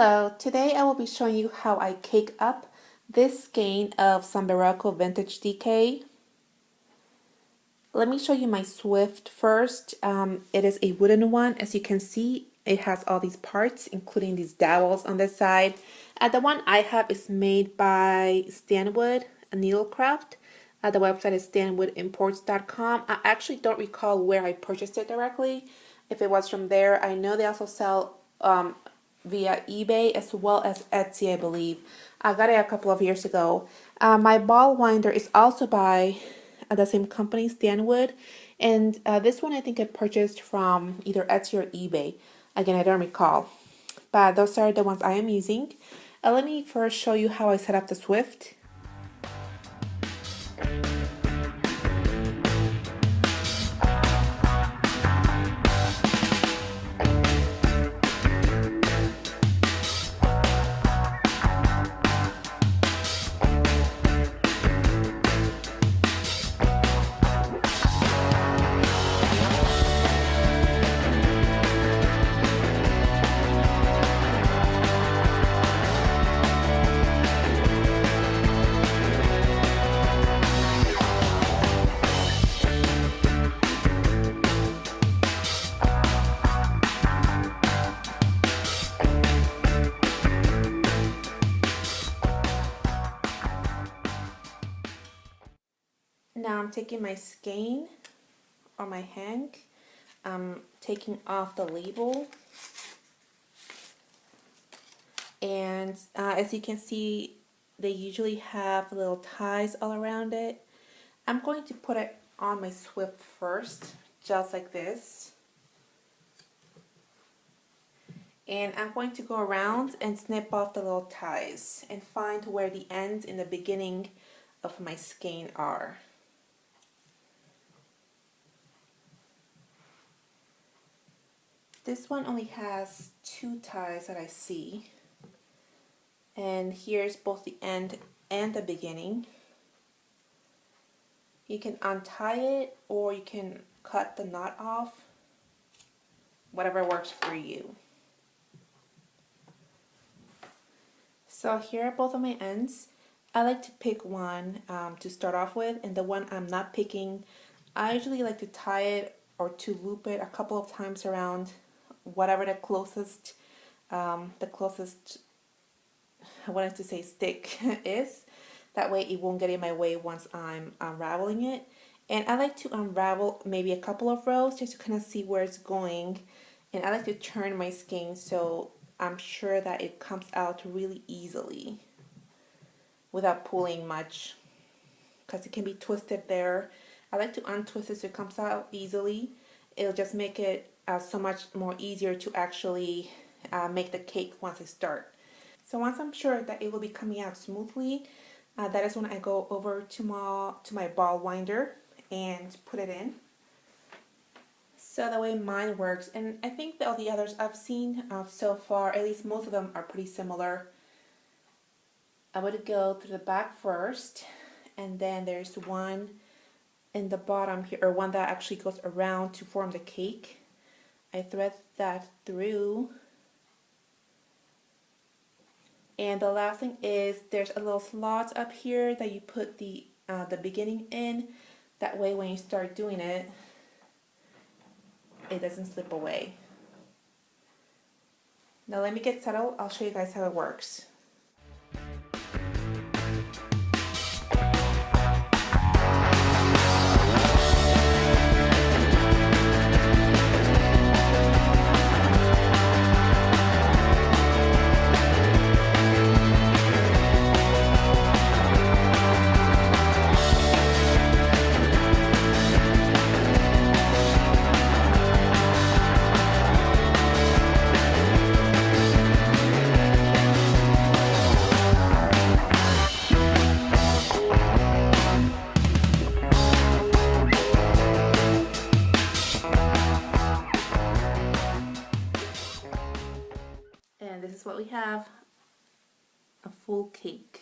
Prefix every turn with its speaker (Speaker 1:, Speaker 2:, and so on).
Speaker 1: Hello, today I will be showing you how I cake up this skein of some Barocco vintage DK. Let me show you my Swift first. It is a wooden one. As you can see, it has all these parts, including these dowels on the side. The one I have is made by Stanwood Needlecraft. The website is stanwoodimports.com. I actually don't recall where I purchased it directly. If it was from there, I know they also sell via eBay as well as Etsy, I believe. I got it a couple of years ago. My ball winder is also by the same company, Stanwood, and this one I think I purchased from either Etsy or eBay. Again, I don't recall, but those are the ones I am using. Let me first show you how I set up the Swift. Now I'm taking my skein or my hank, I'm taking off the label, and as you can see, they usually have little ties all around it. I'm going to put it on my Swift first, just like this. And I'm going to go around and snip off the little ties and find where the ends and the beginning of my skein are. This one only has 2 ties that I see, and here's both the end and the beginning. You can untie it or you can cut the knot off, whatever works for you. So here are both of my ends. I like to pick one to start off with, and the one I'm not picking, I usually like to tie it or to loop it a couple of times around whatever the closest, I wanted to say stick is. That way it won't get in my way once I'm unraveling it. And I like to unravel maybe a couple of rows just to kind of see where it's going. And I like to turn my skein so I'm sure that it comes out really easily without pulling much, because it can be twisted there. I like to untwist it so it comes out easily. It'll just make it so much more easier to actually make the cake once I start. So once I'm sure that it will be coming out smoothly, that is when I go over to my ball winder and put it in. So the way mine works, and I think that all the others I've seen so far, at least most of them are pretty similar. I would go through the back first, and then there's one in the bottom here, or one that actually goes around to form the cake. I thread that through. And the last thing is there's a little slot up here that you put the beginning in. That way when you start doing it, it doesn't slip away. Now let me get settled. I'll show you guys how it works. And this is what we have, a full cake.